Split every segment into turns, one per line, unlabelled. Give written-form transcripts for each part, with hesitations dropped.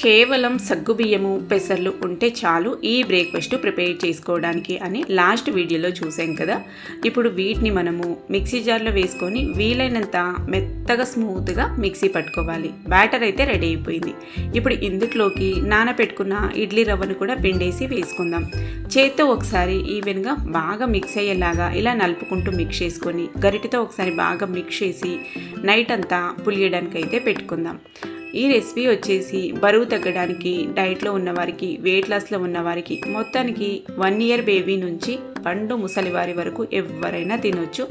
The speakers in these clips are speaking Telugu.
కేవలం సగ్గుబియ్యము పెసర్లు ఉంటే చాలు ఈ బ్రేక్ఫాస్ట్ ప్రిపేర్ చేసుకోవడానికి అని లాస్ట్ వీడియోలో చూసాం కదా. ఇప్పుడు వీటిని మనము మిక్సీ జార్లో వేసుకొని వీలైనంత మెత్తగా స్మూత్గా మిక్సీ పట్టుకోవాలి. బ్యాటర్ అయితే రెడీ అయిపోయింది. ఇప్పుడు ఇందులోకి నానబెట్టుకున్న ఇడ్లీ రవ్వను కూడా పిండేసి వేసుకుందాం. చేత్తో ఒకసారి ఈవెన్గా బాగా మిక్స్ అయ్యేలాగా ఇలా నలుపుకుంటూ మిక్స్ చేసుకొని గరిటెతో ఒకసారి బాగా మిక్స్ చేసి నైట్ అంతా పులియడానికి అయితే పెట్టుకుందాం. ఈ రెసిపీ వచ్చేసి బరువు తగ్గడానికి, డైట్లో ఉన్నవారికి, వెయిట్ లాస్లో ఉన్నవారికి, మొత్తానికి 1 ఇయర్ బేబీ నుంచి పండు ముసలివారి వరకు ఎవరైనా తినొచ్చు.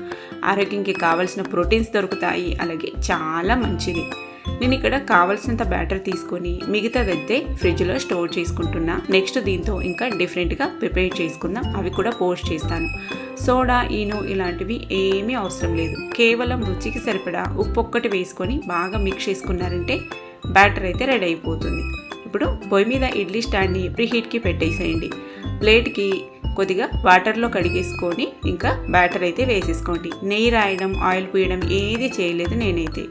ఆరోగ్యానికి కావాల్సిన ప్రోటీన్స్ దొరుకుతాయి, అలాగే చాలా మంచిది. నేను ఇక్కడ కావాల్సినంత బ్యాటర్ తీసుకొని మిగతాదైతే ఫ్రిడ్జ్లో స్టోర్ చేసుకుంటున్నా. నెక్స్ట్ దీంతో ఇంకా డిఫరెంట్గా ప్రిపేర్ చేసుకుందాం, అవి కూడా పోస్ట్ చేస్తాను. సోడా, ఈనో ఇలాంటివి ఏమీ అవసరం లేదు. కేవలం రుచికి సరిపడా ఉప్పు ఒక్కటి వేసుకొని బాగా మిక్స్ చేసుకున్నారంటే బ్యాటర్ అయితే రెడీ అయిపోతుంది. ఇప్పుడు పొయ్యి మీద ఇడ్లీ స్టాండ్ని ప్రీహీట్కి పెట్టేసేయండి. ప్లేట్కి కొద్దిగా వాటర్లో కడిగేసుకొని ఇంకా బ్యాటర్ అయితే వేసేసుకోండి. నెయ్యి రాయడం, ఆయిల్ పూయడం ఏది చేయలేదు నేనైతే.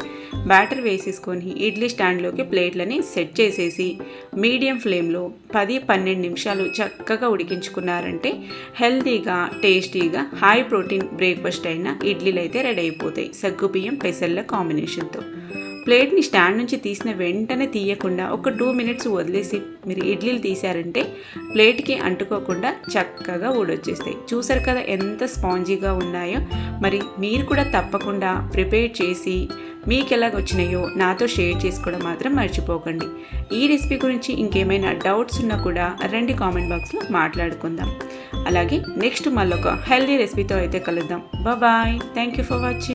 బ్యాటర్ వేసేసుకొని ఇడ్లీ స్టాండ్లోకి ప్లేట్లని సెట్ చేసేసి మీడియం ఫ్లేమ్లో 10-12 నిమిషాలు చక్కగా ఉడికించుకున్నారంటే హెల్తీగా, టేస్టీగా, హై ప్రోటీన్ బ్రేక్ఫాస్ట్ అయిన ఇడ్లీలు అయితే రెడీ అయిపోతాయి సగ్గుబియ్యం పెసర్ల కాంబినేషన్తో. ప్లేట్ని స్టాండ్ నుంచి తీసిన వెంటనే తీయకుండా ఒక 2 మినిట్స్ వదిలేసి మీరు ఇడ్లీలు తీసారంటే ప్లేట్కి అంటుకోకుండా చక్కగా ఊడొచ్చేస్తాయి. చూసారు కదా ఎంత స్పాంజీగా ఉన్నాయో. మరి మీరు కూడా తప్పకుండా ప్రిపేర్ చేసి మీకు ఎలాగ వచ్చినాయో నాతో షేర్ చేసుకోవడం మాత్రం మర్చిపోకండి. ఈ రెసిపీ గురించి ఇంకేమైనా డౌట్స్ ఉన్నా కూడా రండి కామెంట్ బాక్స్లో మాట్లాడుకుందాం. అలాగే నెక్స్ట్ మళ్ళొక హెల్దీ రెసిపీతో అయితే కలుద్దాం. Bye. Thank you for watching.